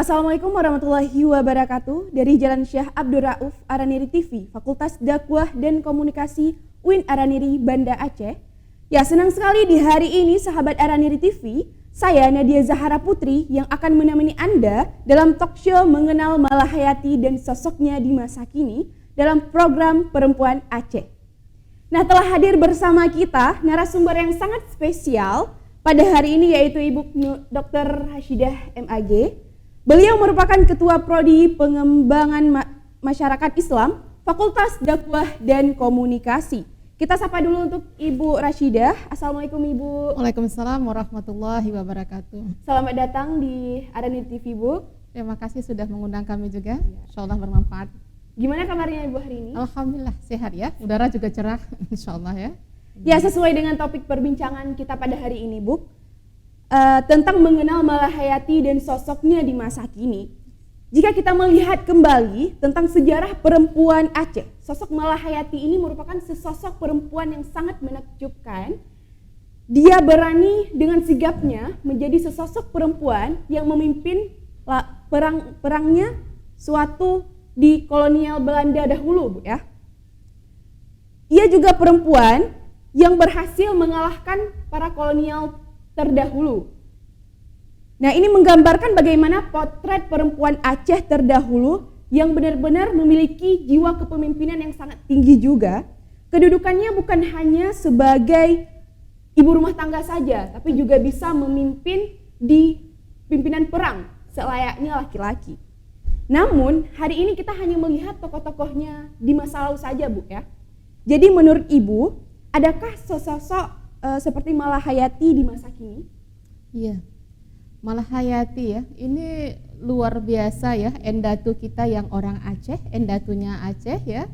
Assalamualaikum warahmatullahi wabarakatuh. Dari Jalan Syekh Abdul Rauf, Araniri TV, Fakultas Dakwah dan Komunikasi UIN Araniri, Banda Aceh. Ya, senang sekali di hari ini sahabat Araniri TV, saya Nadia Zahara Putri yang akan menemani Anda dalam talk show mengenal Malahayati dan sosoknya di masa kini dalam program Perempuan Aceh. Nah, telah hadir bersama kita narasumber yang sangat spesial pada hari ini, yaitu Ibu Dr. Hashidah MAG. Beliau merupakan Ketua Prodi Pengembangan Masyarakat Islam Fakultas Dakwah dan Komunikasi. Kita sapa dulu untuk Ibu Rashidah. Assalamualaikum Ibu. Waalaikumsalam warahmatullahi wabarakatuh. Selamat datang di Araniri TV, Bu. Terima kasih sudah mengundang kami juga. Insyaallah bermanfaat. Gimana kabarnya Ibu hari ini? Alhamdulillah sehat ya. Udara juga cerah insyaallah ya. Ya, sesuai dengan topik perbincangan kita pada hari ini, Bu. Tentang mengenal Malahayati dan sosoknya di masa kini. Jika kita melihat kembali tentang sejarah perempuan Aceh, sosok Malahayati ini merupakan sesosok perempuan yang sangat menakjubkan. Dia berani dengan sigapnya menjadi sesosok perempuan yang memimpin perangnya suatu di kolonial Belanda dahulu, Bu ya. Ia juga perempuan yang berhasil mengalahkan para kolonial terdahulu. Nah, ini menggambarkan bagaimana potret perempuan Aceh terdahulu yang benar-benar memiliki jiwa kepemimpinan yang sangat tinggi juga. Kedudukannya bukan hanya sebagai ibu rumah tangga saja, tapi juga bisa memimpin di pimpinan perang selayaknya laki-laki. Namun, hari ini kita hanya melihat tokoh-tokohnya di masa lalu saja, Bu ya. Jadi menurut Ibu, adakah sosok seperti Malahayati di masa kini? Iya. Malahayati ya, ini luar biasa ya, endatu kita yang orang Aceh, endatunya Aceh ya.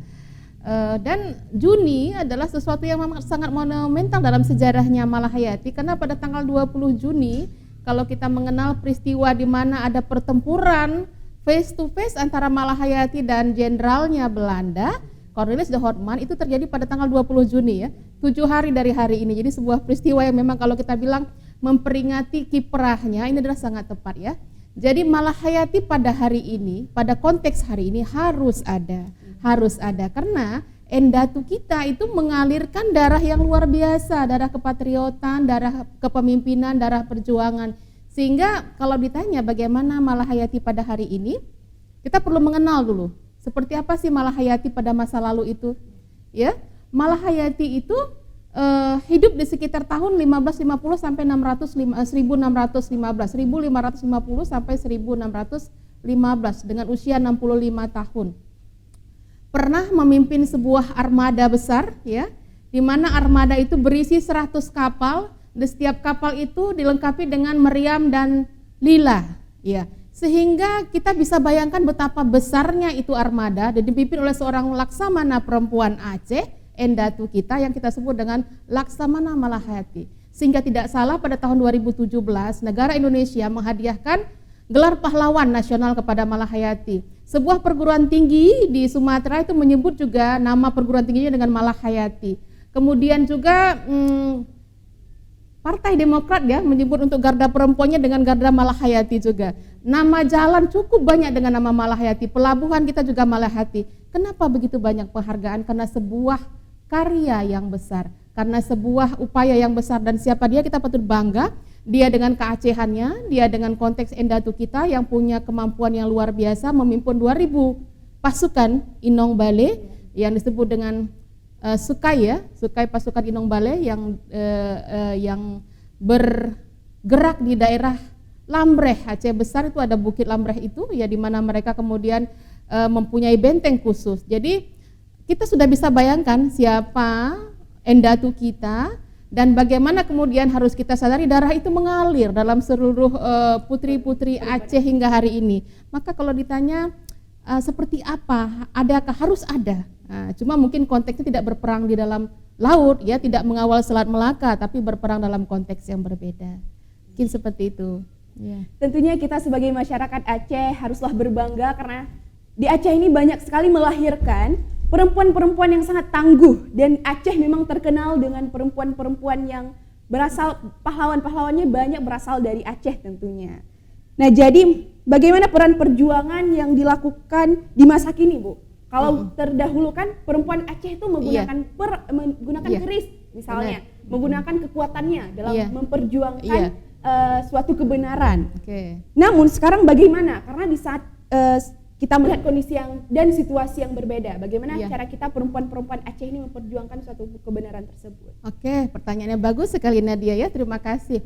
Dan Juni adalah sesuatu yang sangat monumental dalam sejarahnya Malahayati, karena pada tanggal 20 Juni kalau kita mengenal peristiwa di mana ada pertempuran face to face antara Malahayati dan jenderalnya Belanda, Cornelis de Houtman, itu terjadi pada tanggal 20 Juni ya, 7 hari dari hari ini. Jadi sebuah peristiwa yang memang kalau kita bilang memperingati kiprahnya, ini adalah sangat tepat ya. Jadi Malahayati pada hari ini, pada konteks hari ini harus ada karena endatu kita itu mengalirkan darah yang luar biasa, darah kepatriotan, darah kepemimpinan, darah perjuangan. Sehingga kalau ditanya bagaimana Malahayati pada hari ini, kita perlu mengenal dulu seperti apa sih Malahayati pada masa lalu itu. Ya, Malahayati itu hidup di sekitar tahun 1550 sampai 1615 sampai 1615 dengan usia 65 tahun. Pernah memimpin sebuah armada besar ya, di mana armada itu berisi 100 kapal, dan setiap kapal itu dilengkapi dengan meriam dan lila ya. Sehingga kita bisa bayangkan betapa besarnya itu armada dan dipimpin oleh seorang laksamana perempuan Aceh, endatu kita yang kita sebut dengan Laksamana Malahayati. Sehingga tidak salah pada tahun 2017 negara Indonesia menghadiahkan gelar pahlawan nasional kepada Malahayati. Sebuah perguruan tinggi di Sumatera itu menyebut juga nama perguruan tingginya dengan Malahayati. Kemudian juga Partai Demokrat ya menyebut untuk garda perempuannya dengan garda Malahayati juga. Nama jalan cukup banyak dengan nama Malahayati. Pelabuhan kita juga Malahayati. Kenapa begitu banyak penghargaan? Karena sebuah karya yang besar, karena sebuah upaya yang besar, dan siapa dia kita patut bangga. Dia dengan keacehannya, dia dengan konteks endatu kita yang punya kemampuan yang luar biasa memimpin 2000 pasukan Inong Bale yang disebut dengan Sukai pasukan Inong Bale yang bergerak di daerah Lambreh Aceh besar. Itu ada Bukit Lambreh itu ya, di mana mereka kemudian mempunyai benteng khusus. Jadi kita sudah bisa bayangkan siapa endatu kita dan bagaimana kemudian harus kita sadari darah itu mengalir dalam seluruh putri-putri Aceh hingga hari ini. Maka kalau ditanya seperti apa, adakah, harus ada. Nah, cuma mungkin konteksnya tidak berperang di dalam laut ya, tidak mengawal Selat Melaka, tapi berperang dalam konteks yang berbeda. Mungkin seperti itu. Ya. Tentunya kita sebagai masyarakat Aceh haruslah berbangga karena di Aceh ini banyak sekali melahirkan perempuan-perempuan yang sangat tangguh, dan Aceh memang terkenal dengan perempuan-perempuan yang berasal, pahlawan-pahlawannya banyak berasal dari Aceh tentunya. Nah, jadi bagaimana peran perjuangan yang dilakukan di masa kini, Bu? Kalau terdahulu kan perempuan Aceh itu menggunakan menggunakan Iya. keris misalnya, Benar. menggunakan kekuatannya dalam Iya. memperjuangkan Iya. suatu kebenaran. Oke. Namun sekarang bagaimana? Karena di saat kita melihat kondisi dan situasi yang berbeda, bagaimana Iya. cara kita perempuan-perempuan Aceh ini memperjuangkan suatu kebenaran tersebut? Oke, pertanyaannya bagus sekali Nadia ya, terima kasih.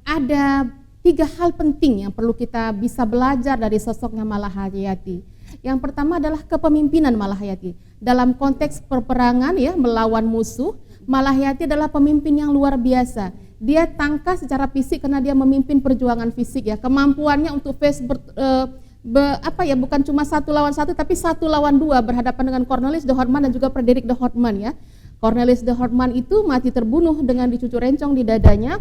Ada 3 hal penting yang perlu kita bisa belajar dari sosoknya Malahayati. Yang pertama adalah kepemimpinan Malahayati. Dalam konteks perperangan ya, melawan musuh, Malahayati adalah pemimpin yang luar biasa. Dia tangkas secara fisik karena dia memimpin perjuangan fisik ya. Kemampuannya untuk bukan cuma 1 lawan 1 tapi 1 lawan 2 berhadapan dengan Cornelis de Houtman dan juga Frederik de Houtman ya. Cornelis de Houtman itu mati terbunuh dengan dicucuk rencong di dadanya.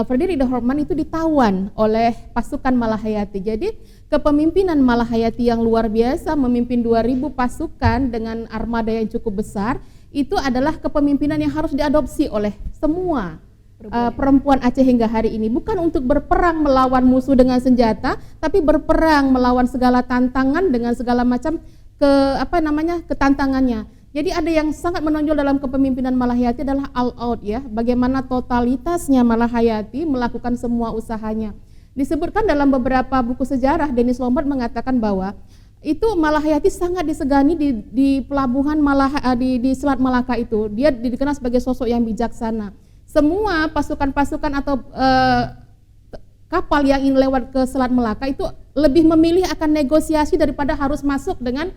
Frederik de Houtman itu ditawan oleh pasukan Malahayati. Jadi kepemimpinan Malahayati yang luar biasa memimpin 2000 pasukan dengan armada yang cukup besar, itu adalah kepemimpinan yang harus diadopsi oleh semua perempuan Aceh hingga hari ini. Bukan untuk berperang melawan musuh dengan senjata, tapi berperang melawan segala tantangan dengan segala macam ketantangannya. Jadi ada yang sangat menonjol dalam kepemimpinan Malahayati adalah all out ya, bagaimana totalitasnya Malahayati melakukan semua usahanya. Disebutkan dalam beberapa buku sejarah, Dennis Lombard mengatakan bahwa itu Malahayati sangat disegani di pelabuhan di Selat Malaka itu. Dia dikenal sebagai sosok yang bijaksana. Semua pasukan-pasukan atau kapal yang ingin lewat ke Selat Malaka itu lebih memilih akan negosiasi daripada harus masuk dengan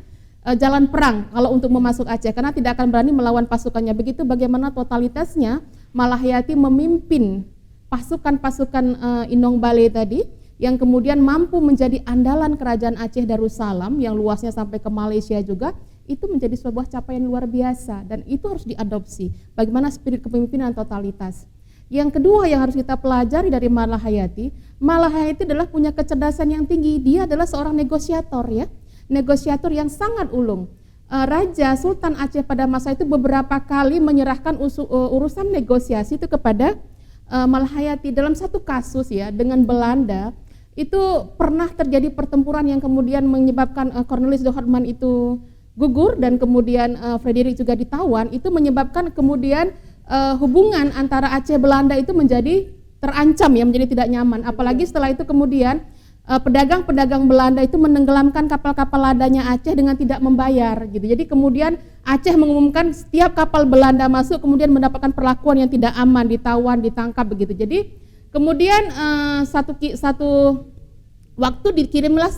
jalan perang kalau untuk memasuk Aceh, karena tidak akan berani melawan pasukannya. Begitu bagaimana totalitasnya Malahayati memimpin pasukan-pasukan Inong Bale tadi, yang kemudian mampu menjadi andalan kerajaan Aceh Darussalam yang luasnya sampai ke Malaysia juga. Itu menjadi sebuah capaian luar biasa dan itu harus diadopsi. Bagaimana spirit kepemimpinan totalitas. Yang kedua yang harus kita pelajari dari Malahayati adalah punya kecerdasan yang tinggi. Dia adalah seorang negosiator ya. Negosiator yang sangat ulung. Raja Sultan Aceh pada masa itu beberapa kali menyerahkan urusan negosiasi itu kepada Malahayati. Dalam satu kasus ya dengan Belanda itu pernah terjadi pertempuran yang kemudian menyebabkan Cornelis de Houtman itu gugur dan kemudian Frederik juga ditawan. Itu menyebabkan kemudian hubungan antara Aceh Belanda itu menjadi terancam ya, menjadi tidak nyaman. Apalagi setelah itu kemudian pedagang-pedagang Belanda itu menenggelamkan kapal-kapal ladanya Aceh dengan tidak membayar gitu. Jadi kemudian Aceh mengumumkan setiap kapal Belanda masuk kemudian mendapatkan perlakuan yang tidak aman, ditawan, ditangkap begitu. Jadi kemudian satu waktu dikirimlah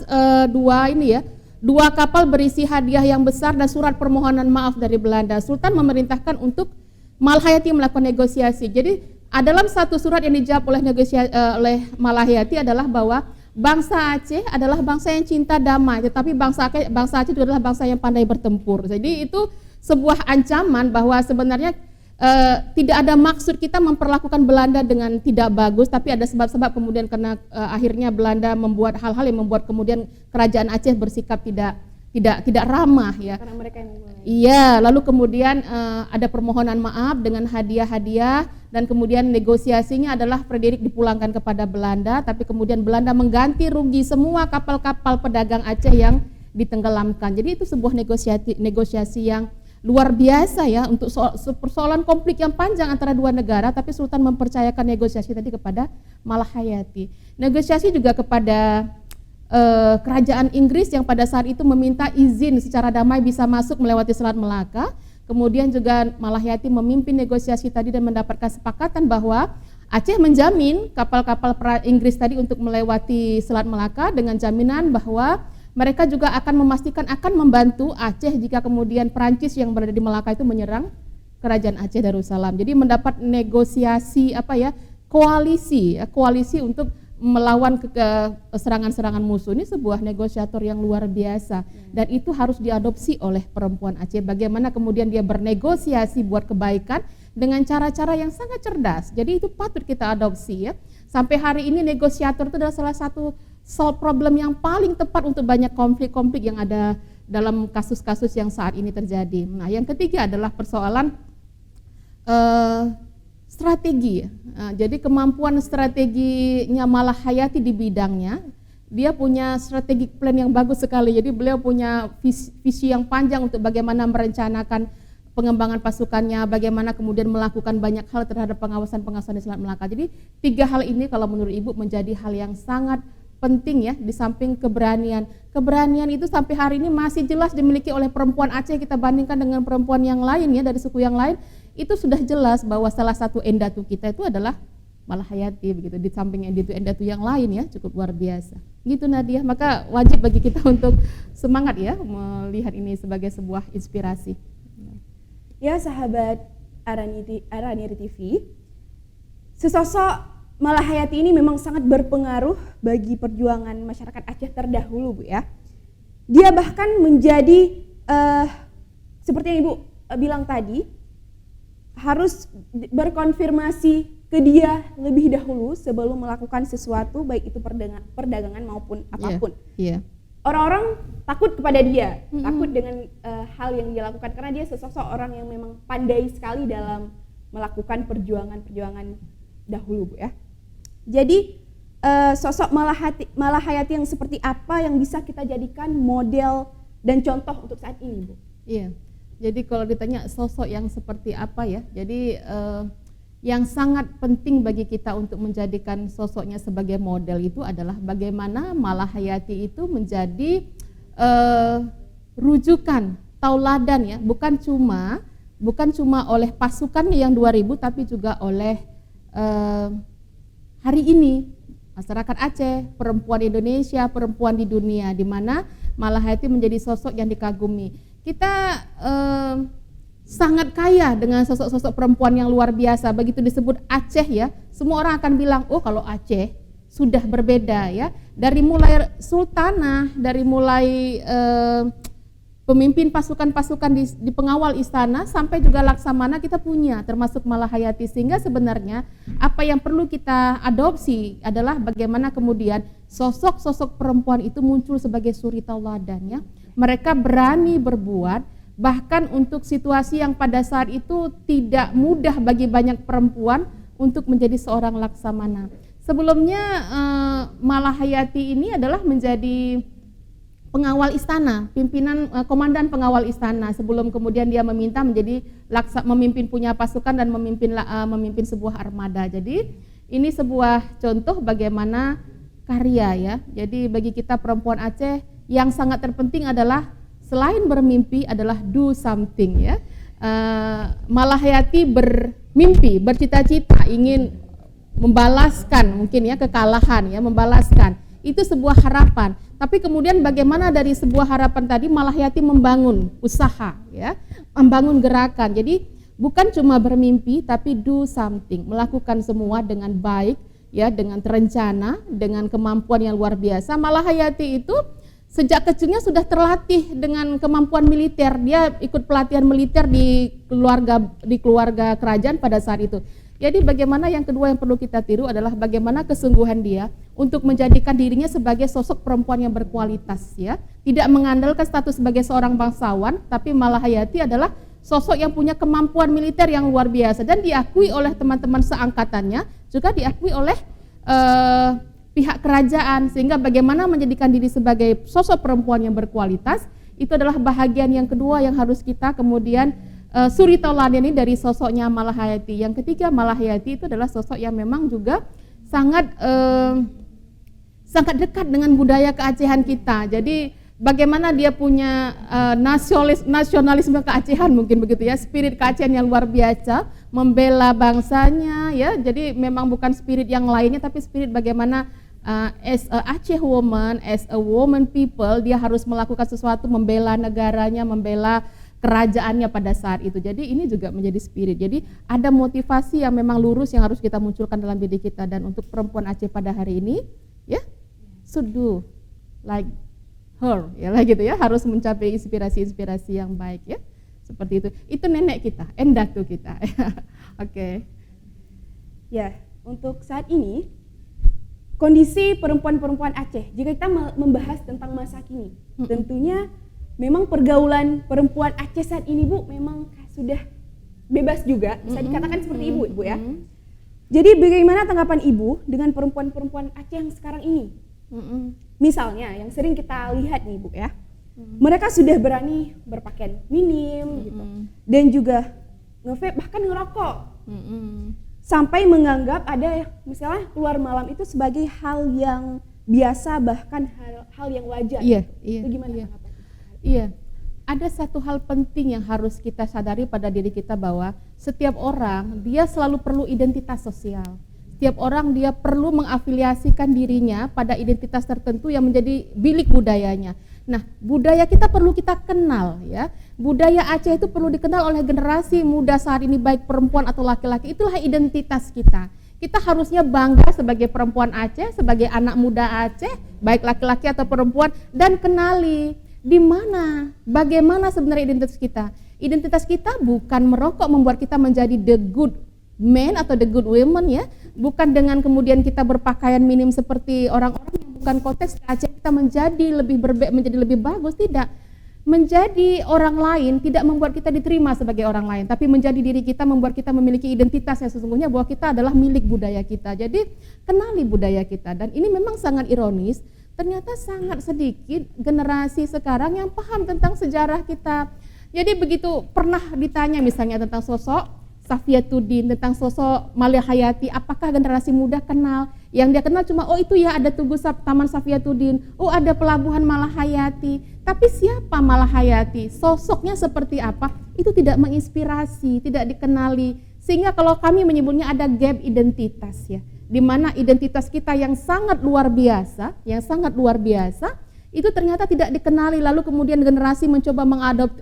dua kapal berisi hadiah yang besar dan surat permohonan maaf dari Belanda. Sultan memerintahkan untuk Malahayati melakukan negosiasi. Jadi dalam satu surat yang dijawab oleh Malahayati adalah bahwa bangsa Aceh adalah bangsa yang cinta damai, tetapi bangsa Aceh itu adalah bangsa yang pandai bertempur. Jadi itu sebuah ancaman bahwa sebenarnya tidak ada maksud kita memperlakukan Belanda dengan tidak bagus, tapi ada sebab-sebab kemudian karena akhirnya Belanda membuat hal-hal yang membuat kemudian kerajaan Aceh bersikap tidak ramah ya. Karena mereka yang memulai. Iya, lalu kemudian ada permohonan maaf dengan hadiah-hadiah dan kemudian negosiasinya adalah Frederik dipulangkan kepada Belanda, tapi kemudian Belanda mengganti rugi semua kapal-kapal pedagang Aceh yang ditenggelamkan. Jadi itu sebuah negosiasi yang luar biasa ya untuk persoalan konflik yang panjang antara dua negara, tapi Sultan mempercayakan negosiasi tadi kepada Malahayati. Negosiasi juga kepada kerajaan Inggris yang pada saat itu meminta izin secara damai bisa masuk melewati Selat Melaka. Kemudian juga Malahayati memimpin negosiasi tadi dan mendapatkan kesepakatan bahwa Aceh menjamin kapal-kapal Inggris tadi untuk melewati Selat Melaka dengan jaminan bahwa mereka juga akan memastikan akan membantu Aceh jika kemudian Perancis yang berada di Melaka itu menyerang kerajaan Aceh Darussalam. Jadi mendapat negosiasi koalisi untuk melawan serangan-serangan musuh. Ini sebuah negosiator yang luar biasa dan itu harus diadopsi oleh perempuan Aceh. Bagaimana kemudian dia bernegosiasi buat kebaikan dengan cara-cara yang sangat cerdas. Jadi itu patut kita adopsi ya. Sampai hari ini negosiator itu adalah salah satu solve problem yang paling tepat untuk banyak konflik-konflik yang ada dalam kasus-kasus yang saat ini terjadi. Nah, yang ketiga adalah persoalan strategi. Jadi kemampuan strateginya Malahayati di bidangnya dia punya strategic plan yang bagus sekali. Jadi beliau punya visi yang panjang untuk bagaimana merencanakan pengembangan pasukannya, bagaimana kemudian melakukan banyak hal terhadap pengawasan di Selat Melaka. Jadi 3 hal ini kalau menurut Ibu menjadi hal yang sangat penting ya, di samping keberanian. Keberanian itu sampai hari ini masih jelas dimiliki oleh perempuan Aceh, kita bandingkan dengan perempuan yang lain ya, dari suku yang lain, itu sudah jelas bahwa salah satu endatu kita itu adalah Malahayati begitu. Di samping endatu yang lain ya, cukup luar biasa. Gitu Nadia, maka wajib bagi kita untuk semangat ya melihat ini sebagai sebuah inspirasi. Ya sahabat Araniri TV, sesosok Malahayati ini memang sangat berpengaruh bagi perjuangan masyarakat Aceh terdahulu, Bu ya. Dia bahkan menjadi seperti yang Ibu bilang tadi, harus berkonfirmasi ke dia lebih dahulu sebelum melakukan sesuatu, baik itu perdagangan maupun apapun. Yeah. Orang-orang takut kepada dia, takut dengan hal yang dia lakukan karena dia sesosok orang yang memang pandai sekali dalam melakukan perjuangan dahulu, Bu ya. Jadi sosok Malahayati yang seperti apa yang bisa kita jadikan model dan contoh untuk saat ini, Bu? Iya. Jadi kalau ditanya sosok yang seperti apa ya, jadi yang sangat penting bagi kita untuk menjadikan sosoknya sebagai model itu adalah bagaimana Malahayati itu menjadi rujukan, tauladan ya, bukan cuma oleh pasukannya yang 2000 tapi juga oleh hari ini masyarakat Aceh, perempuan Indonesia, perempuan di dunia, di mana Malahayati menjadi sosok yang dikagumi. Kita sangat kaya dengan sosok-sosok perempuan yang luar biasa. Begitu disebut Aceh ya, semua orang akan bilang, oh kalau Aceh sudah berbeda ya. Dari mulai sultanah, dari mulai pemimpin pasukan-pasukan di pengawal istana sampai juga laksamana kita punya, termasuk Malahayati. Sehingga sebenarnya apa yang perlu kita adopsi adalah bagaimana kemudian sosok-sosok perempuan itu muncul sebagai suri tauladan ya. Mereka berani berbuat, bahkan untuk situasi yang pada saat itu tidak mudah bagi banyak perempuan untuk menjadi seorang laksamana. Sebelumnya Malahayati ini adalah menjadi pengawal istana, pimpinan komandan pengawal istana sebelum kemudian dia meminta menjadi memimpin punya pasukan dan memimpin sebuah armada. Jadi ini sebuah contoh bagaimana karya ya. Jadi bagi kita perempuan Aceh yang sangat terpenting adalah selain bermimpi adalah do something ya. Malahayati bermimpi, bercita-cita ingin membalaskan mungkin ya kekalahan ya, membalaskan. Itu sebuah harapan. Tapi kemudian bagaimana dari sebuah harapan tadi Malahayati membangun usaha ya, membangun gerakan. Jadi bukan cuma bermimpi tapi do something, melakukan semua dengan baik ya, dengan terencana, dengan kemampuan yang luar biasa. Malahayati itu sejak kecilnya sudah terlatih dengan kemampuan militer. Dia ikut pelatihan militer di keluarga kerajaan pada saat itu. Jadi bagaimana yang kedua yang perlu kita tiru adalah bagaimana kesungguhan dia untuk menjadikan dirinya sebagai sosok perempuan yang berkualitas ya. Tidak mengandalkan status sebagai seorang bangsawan, tapi Malahayati adalah sosok yang punya kemampuan militer yang luar biasa dan diakui oleh teman-teman seangkatannya, juga diakui oleh pihak kerajaan. Sehingga bagaimana menjadikan diri sebagai sosok perempuan yang berkualitas, itu adalah bahagian yang kedua yang harus kita kemudian suri tauladan ini dari sosoknya Malahayati. Yang ketiga, Malahayati itu adalah sosok yang memang juga sangat dekat dengan budaya keacehan kita. Jadi bagaimana dia punya nasionalisme keacehan mungkin begitu ya, spirit keacehan yang luar biasa, membela bangsanya ya. Jadi memang bukan spirit yang lainnya, tapi spirit bagaimana as a Aceh woman, as a woman people, dia harus melakukan sesuatu, membela negaranya, membela kerajaannya pada saat itu. Jadi ini juga menjadi spirit. Jadi ada motivasi yang memang lurus yang harus kita munculkan dalam diri kita. Dan untuk perempuan Aceh pada hari ini ya, should do like her ya lah gitu ya, harus mencapai inspirasi-inspirasi yang baik ya. Seperti itu. Itu nenek kita, endatu kita. Oke. Ya, untuk saat ini kondisi perempuan-perempuan Aceh, jika kita membahas tentang masa kini, tentunya memang pergaulan perempuan Aceh saat ini, Bu, memang sudah bebas juga, bisa dikatakan seperti Ibu ya. Jadi bagaimana tanggapan Ibu dengan perempuan-perempuan Aceh yang sekarang ini? Misalnya yang sering kita lihat nih Bu ya, mereka sudah berani berpakaian minim gitu, dan juga nge-vape bahkan ngerokok, sampai menganggap ada misalnya keluar malam itu sebagai hal yang biasa bahkan hal yang wajar. Itu gimana tanggapan? Iya. Ada satu hal penting yang harus kita sadari pada diri kita bahwa setiap orang dia selalu perlu identitas sosial. Setiap orang dia perlu mengafiliasikan dirinya pada identitas tertentu yang menjadi bilik budayanya. Nah, budaya kita perlu kita kenal ya. Budaya Aceh itu perlu dikenal oleh generasi muda saat ini baik perempuan atau laki-laki. Itulah identitas kita. Kita harusnya bangga sebagai perempuan Aceh, sebagai anak muda Aceh, baik laki-laki atau perempuan, dan kenali di mana, bagaimana sebenarnya identitas kita. Identitas kita bukan merokok membuat kita menjadi the good man atau the good woman ya, bukan dengan kemudian kita berpakaian minim seperti orang-orang yang bukan konteks Aceh kita menjadi lebih bagus, tidak. Menjadi orang lain tidak membuat kita diterima sebagai orang lain, tapi menjadi diri kita membuat kita memiliki identitas yang sesungguhnya bahwa kita adalah milik budaya kita. Jadi kenali budaya kita, dan ini memang sangat ironis, ternyata sangat sedikit generasi sekarang yang paham tentang sejarah kita. Jadi begitu pernah ditanya misalnya tentang sosok Safiatuddin, tentang sosok Malia Hayati, apakah generasi muda kenal? Yang dia kenal cuma, oh itu ya ada Tugu Taman Safiatuddin, oh ada Pelabuhan Malahayati. Tapi siapa Malahayati? Sosoknya seperti apa? Itu tidak menginspirasi, tidak dikenali. Sehingga kalau kami menyebutnya ada gap identitas ya, di mana identitas kita yang sangat luar biasa, itu ternyata tidak dikenali, lalu kemudian generasi mencoba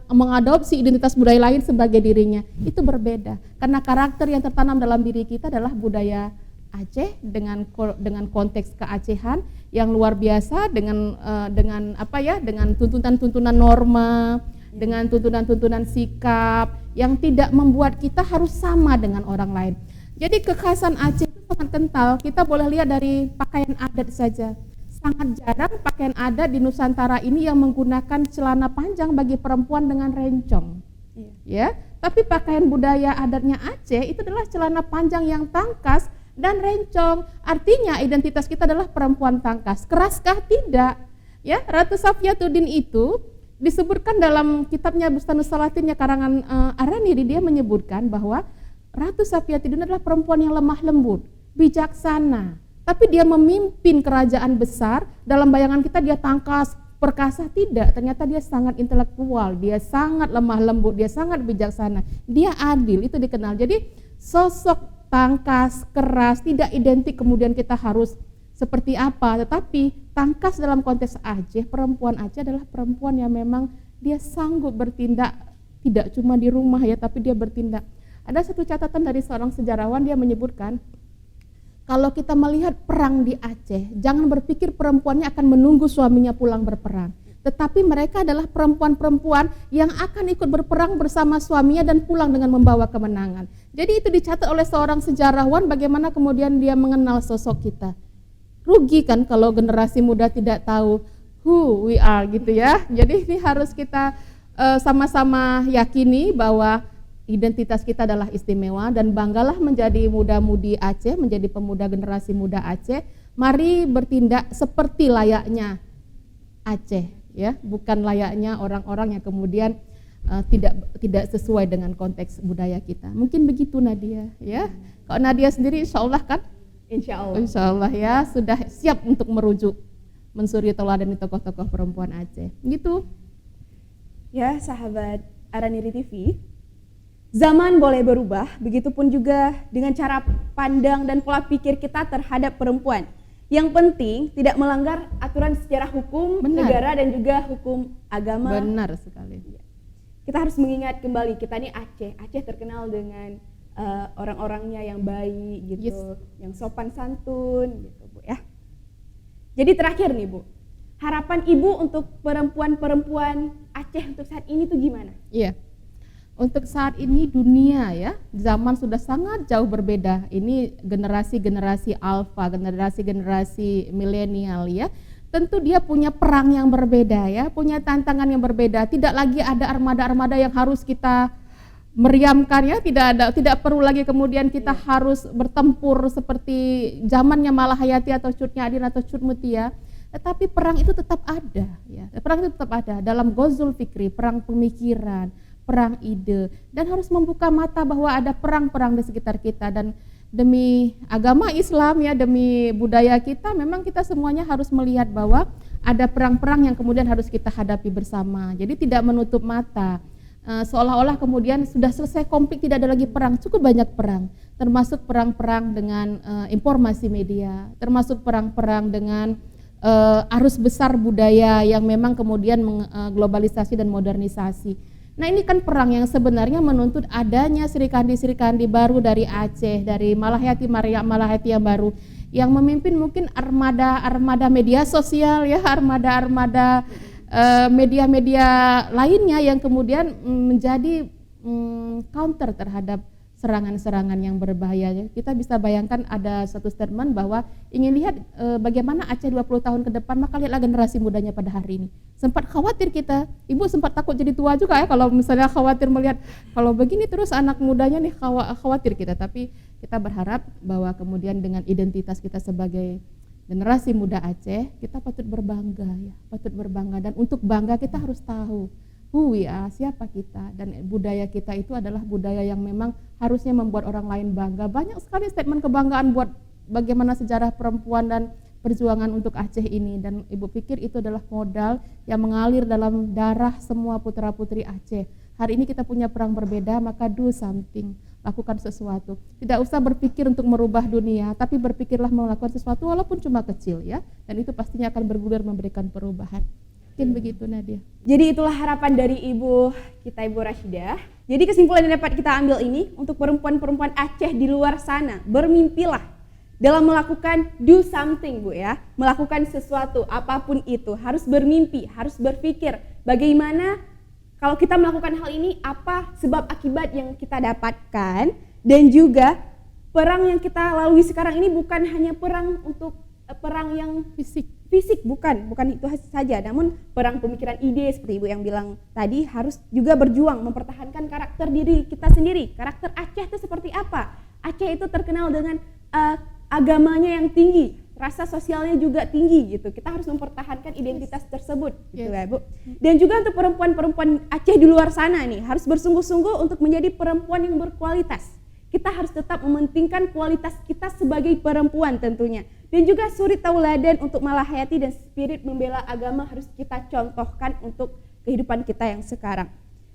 mengadopsi identitas budaya lain sebagai dirinya. Itu berbeda, karena karakter yang tertanam dalam diri kita adalah budaya Aceh dengan konteks keacehan yang luar biasa, dengan tuntunan-tuntunan norma, dengan tuntunan-tuntunan sikap yang tidak membuat kita harus sama dengan orang lain. Jadi kekhasan Aceh itu sangat kental. Kita boleh lihat dari pakaian adat saja. Sangat jarang pakaian adat di Nusantara ini yang menggunakan celana panjang bagi perempuan dengan rencong. Ya, tapi pakaian budaya adatnya Aceh itu adalah celana panjang yang tangkas dan rencong. Artinya identitas kita adalah perempuan tangkas. Keraskah? Tidak. Ya, Ratu Safiatuddin itu disebutkan dalam kitabnya Bustanus Salatinnya karangan Araniri, dia menyebutkan bahwa Ratu Safiatuddin adalah perempuan yang lemah lembut, bijaksana. Tapi dia memimpin kerajaan besar, dalam bayangan kita dia tangkas, perkasa, tidak. Ternyata dia sangat intelektual, dia sangat lemah lembut, dia sangat bijaksana, dia adil, itu dikenal. Jadi sosok tangkas, keras, tidak identik kemudian kita harus seperti apa. Tetapi tangkas dalam konteks Aceh, perempuan Aceh adalah perempuan yang memang dia sanggup bertindak, tidak cuma di rumah ya, tapi dia bertindak. Ada satu catatan dari seorang sejarawan, dia menyebutkan, kalau kita melihat perang di Aceh, jangan berpikir perempuannya akan menunggu suaminya pulang berperang. Tetapi mereka adalah perempuan-perempuan yang akan ikut berperang bersama suaminya dan pulang dengan membawa kemenangan. Jadi itu dicatat oleh seorang sejarawan, bagaimana kemudian dia mengenal sosok kita. Rugi kan kalau generasi muda tidak tahu who we are gitu ya. Jadi ini harus kita sama-sama yakini bahwa identitas kita adalah istimewa, dan banggalah menjadi muda-mudi Aceh, menjadi pemuda generasi muda Aceh. Mari bertindak seperti layaknya Aceh ya, bukan layaknya orang-orang yang kemudian tidak sesuai dengan konteks budaya kita. Mungkin begitu Nadia ya. Kalau Nadia sendiri insya Allah kan? Insya Allah ya, sudah siap untuk merujuk, mensuri teladan tokoh-tokoh perempuan Aceh. Gitu. Ya sahabat Araniri TV, zaman boleh berubah, begitupun juga dengan cara pandang dan pola pikir kita terhadap perempuan. Yang penting tidak melanggar aturan secara hukum negara dan juga hukum agama. Benar sekali. Kita harus mengingat kembali, kita ini Aceh. Aceh terkenal dengan orang-orangnya yang baik gitu, yang sopan santun gitu Bu ya. Jadi terakhir nih Bu, harapan Ibu untuk perempuan-perempuan Aceh untuk saat ini tuh gimana? Iya. Untuk saat ini dunia ya, zaman sudah sangat jauh berbeda. Ini generasi-generasi alfa, generasi-generasi milenial ya. Tentu dia punya perang yang berbeda ya, punya tantangan yang berbeda. Tidak lagi ada armada-armada yang harus kita meriamkan ya, tidak perlu lagi kemudian kita harus bertempur seperti zamannya Malahayati atau Cut Nyadin atau Cut Mutia. tetapi perang itu tetap ada ya. Perang itu tetap ada dalam Ghazul Fikri, perang pemikiran, perang ide, dan harus membuka mata bahwa ada perang-perang di sekitar kita, dan demi agama Islam ya, demi budaya kita, memang kita semuanya harus melihat bahwa ada perang-perang yang kemudian harus kita hadapi bersama. Jadi tidak menutup mata. Seolah-olah kemudian sudah selesai konflik, tidak ada lagi perang. Cukup banyak perang, termasuk perang-perang dengan informasi media, termasuk perang-perang dengan arus besar budaya yang memang kemudian globalisasi dan modernisasi. Nah, ini kan perang yang sebenarnya menuntut adanya Serikandi baru dari Aceh, dari Malahiyati yang baru, yang memimpin mungkin armada media sosial ya, armada media-media lainnya yang kemudian menjadi counter terhadap serangan-serangan yang berbahaya. Kita bisa bayangkan ada satu statement bahwa ingin lihat bagaimana Aceh 20 tahun ke depan, maka lihatlah generasi mudanya pada hari ini. Sempat khawatir kita, ibu sempat takut jadi tua juga ya kalau misalnya khawatir melihat kalau begini terus anak mudanya nih, khawatir kita. Tapi kita berharap bahwa kemudian dengan identitas kita sebagai generasi muda Aceh, kita patut berbangga ya, patut berbangga, dan untuk bangga kita harus tahu who we are, siapa kita, dan budaya kita itu adalah budaya yang memang harusnya membuat orang lain bangga. Banyak sekali statement kebanggaan buat bagaimana sejarah perempuan dan perjuangan untuk Aceh ini, dan ibu pikir itu adalah modal yang mengalir dalam darah semua putra-putri Aceh. Hari ini kita punya perang berbeda, maka do something, lakukan sesuatu. Tidak usah berpikir untuk merubah dunia, tapi berpikirlah melakukan sesuatu walaupun cuma kecil ya, dan itu pastinya akan bergulir memberikan perubahan. Mungkin begitu Nadia. Jadi itulah harapan dari ibu kita, Ibu Rashidah. Jadi kesimpulan yang dapat kita ambil ini, untuk perempuan-perempuan Aceh di luar sana, bermimpilah dalam melakukan do something Bu ya, melakukan sesuatu apapun itu, harus bermimpi, harus berpikir bagaimana kalau kita melakukan hal ini, apa sebab akibat yang kita dapatkan, dan juga perang yang kita lalui sekarang ini bukan hanya perang untuk perang yang fisik, bukan itu saja, namun perang pemikiran ide seperti Ibu yang bilang tadi, harus juga berjuang mempertahankan karakter diri kita sendiri. Karakter Aceh itu seperti apa? Aceh itu terkenal dengan agamanya yang tinggi, rasa sosialnya juga tinggi gitu. Kita harus mempertahankan identitas tersebut gitu ya Bu. Dan juga untuk perempuan-perempuan Aceh di luar sana nih, harus bersungguh-sungguh untuk menjadi perempuan yang berkualitas. Kita harus tetap mementingkan kualitas kita sebagai perempuan tentunya. Dan juga suri tauladan untuk Malahayati dan spirit membela agama harus kita contohkan untuk kehidupan kita yang sekarang.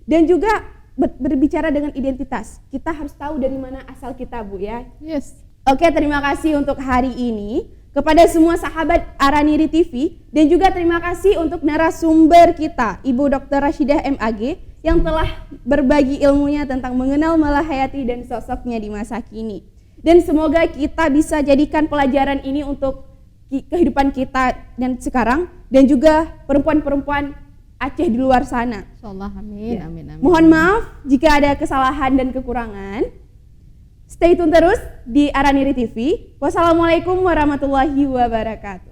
Dan juga berbicara dengan identitas, kita harus tahu dari mana asal kita Bu ya. Yes. Oke, terima kasih untuk hari ini kepada semua sahabat Araniri TV, dan juga terima kasih untuk narasumber kita Ibu Dr. Rashidah MAG yang telah berbagi ilmunya tentang mengenal Malahayati dan sosoknya di masa kini. Dan semoga kita bisa jadikan pelajaran ini untuk kehidupan kita dan sekarang, dan juga perempuan-perempuan Aceh di luar sana. Insyaallah, amin, Ya. amin, amin. Mohon maaf jika ada kesalahan dan kekurangan. Stay tune terus di Araniri TV. Wassalamualaikum warahmatullahi wabarakatuh.